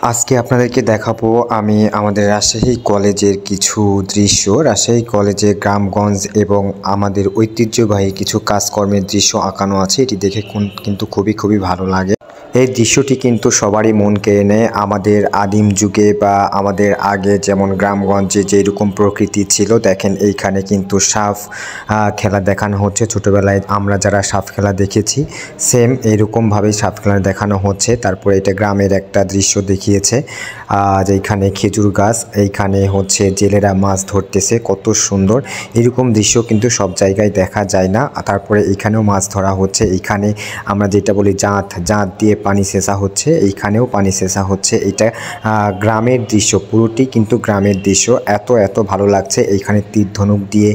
আজকে আপনাদেরকে দেখাবো আমি আমাদের রাজশাহী কলেজের কিছু দৃশ্য। রাজশাহী কলেজে গ্রামগঞ্জ এবং আমাদের ঐতিহ্যবাহী কিছু কাজকর্মের দৃশ্য আঁকানো আছে। এটি দেখে কিন্তু খুবই ভালো লাগে। এই দৃশ্যটি কিন্তু সবারই মন কেড়ে নেয়। আমাদের আদিম যুগে বা আমাদের আগে যেমন গ্রামগঞ্জে যেরকম প্রকৃতি ছিল, দেখেন এইখানে কিন্তু সাপ খেলা দেখানো হচ্ছে। ছোটোবেলায় আমরা যারা সাপ খেলা দেখেছি সেম এইরকমভাবেই সাপ খেলা দেখানো হচ্ছে। তারপরে এটা গ্রামের একটা দৃশ্য দেখিয়েছে, যেখানে খেজুর গাছ, এইখানে হচ্ছে জেলেরা মাছ ধরতেছে, কত সুন্দর। এরকম দৃশ্য কিন্তু সব জায়গায় দেখা যায় না। তারপরে এইখানেও মাছ ধরা হচ্ছে। এইখানে আমরা যেটা বলি জাঁত দিয়ে পানি সেচা হচ্ছে, এইখানেও পানি সেচা হচ্ছে। এটা গ্রামের দৃশ্য, পুরোটি কিন্তু গ্রামের দৃশ্য। এত ভালো লাগছে। এইখানে তীর ধনুক দিয়ে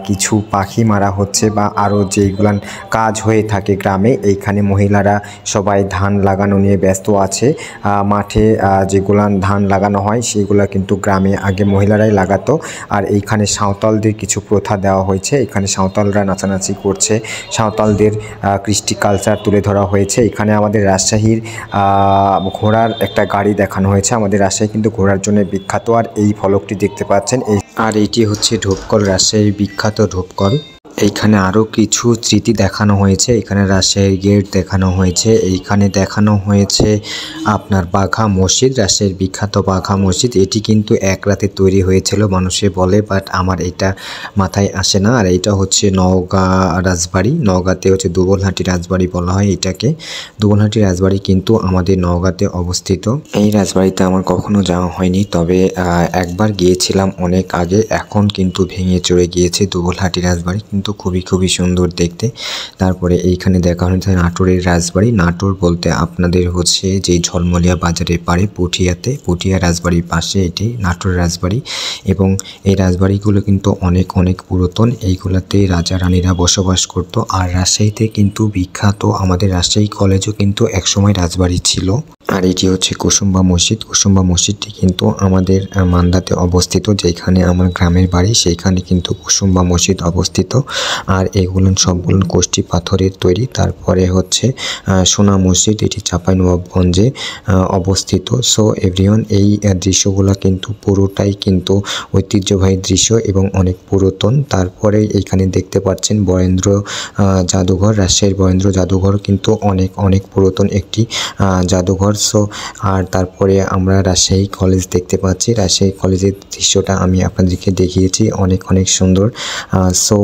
কিছু পাখি মারা হচ্ছে বা আরও যেগুলান কাজ হয়ে থাকে গ্রামে। এইখানে মহিলারা সবাই ধান লাগানো নিয়ে ব্যস্ত আছে। মাঠে যেগুলান ধান লাগানো হয় সেগুলা কিন্তু গ্রামে আগে মহিলারাই লাগাতো। আর এইখানে সাঁওতালদের কিছু প্রথা দেওয়া হয়েছে। এখানে সাঁওতালরা নাচানাচি করছে, সাঁওতালদের কৃষ্টি কালচার তুলে ধরা হয়েছে। এখানে আমাদের রাজশাহীর ঘোড়ার একটা গাড়ি দেখানো হয়েছে। আমাদের রাজশাহী কিন্তু ঘোড়ার জন্য বিখ্যাত। আর এই ফলকটি দেখতে পাচ্ছেন, আর এইটি হচ্ছে ঢোপকল, রাজশাহীর বিখ্যাত ঢোপকল। এইখানে আরও কিছু স্মৃতি দেখানো হয়েছে। এখানে রাজশাহীর গেট দেখানো হয়েছে। এইখানে দেখানো হয়েছে আপনার বাঘা মসজিদ, রাজশাহীর বিখ্যাত বাঘা মসজিদ। এটি কিন্তু এক রাতে তৈরি হয়েছিল মানুষে বলে, বাট আমার এটা মাথায় আসে না। আর এইটা হচ্ছে নওগাঁ রাজবাড়ি। নওগাঁতে হচ্ছে দুবলহাটি রাজবাড়ি বলা হয় এটাকে। দুবলহাটি রাজবাড়ি কিন্তু আমাদের নওগাঁতে অবস্থিত। এই রাজবাড়িতে আমার কখনো যাওয়া হয়নি, তবে একবার গিয়েছিলাম অনেক আগে। এখন কিন্তু ভেঙে চড়ে গিয়েছে দুবলহাটি রাজবাড়ি, কিন্তু খুবই সুন্দর দেখতে। তারপরে এইখানে দেখা হচ্ছে নাটোরের রাজবাড়ি। নাটোর বলতে আপনাদের হচ্ছে যে ঝলমলিয়া বাজারের পাড়ে পুঠিয়া রাজবাড়ির পাশে এটি নাটোর রাজবাড়ি। এবং এই রাজবাড়িগুলো কিন্তু অনেক পুরাতন। এইগুলাতে রাজা রানীরা বসবাস করত। আর রাজশাহীতে কিন্তু বিখ্যাত আমাদের রাজশাহী কলেজও কিন্তু একসময় রাজবাড়ি ছিল। আর এটি হচ্ছে কুসুম্বা মসজিদ। কুসুম্বা মসজিদটি কিন্তু আমাদের মান্দাতে অবস্থিত, যেখানে আমার গ্রামের বাড়ি সেইখানে কিন্তু কুসুম্বা মসজিদ অবস্থিত। আর এগুলো সবগুলো কোষ্ঠী পাথরের তৈরি। তারপরে হচ্ছে সোনা মসজিদ, এটি চাঁপাইনবাবগঞ্জে অবস্থিত। সো এভরিওয়ান, এই দৃশ্যগুলো কিন্তু পুরোটাই কিন্তু ঐতিহ্যবাহী দৃশ্য এবং অনেক পুরাতন। তারপরে এইখানে দেখতে পাচ্ছেন বরেন্দ্র জাদুঘর। রাজশাহীর বরেন্দ্র জাদুঘর কিন্তু অনেক পুরাতন একটি জাদুঘর। সো আর তারপরে আমরা রাজশাহী কলেজ দেখতে পাচ্ছি। রাজশাহী কলেজের দৃশ্যটা আমি আপনাদেরকে দেখিয়েছি, অনেক সুন্দর। সো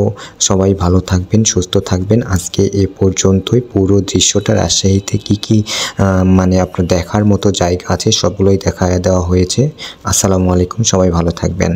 সবাই ভালো থাকবেন, সুস্থ থাকবেন। আজকে এ পর্যন্তই। পুরো দৃশ্যটা রাজশাহীতে কি মানে আপনার দেখার মতো জায়গা আছে সবগুলোই দেখায় দেওয়া হয়েছে। আসসালামু আলাইকুম, সবাই ভালো থাকবেন।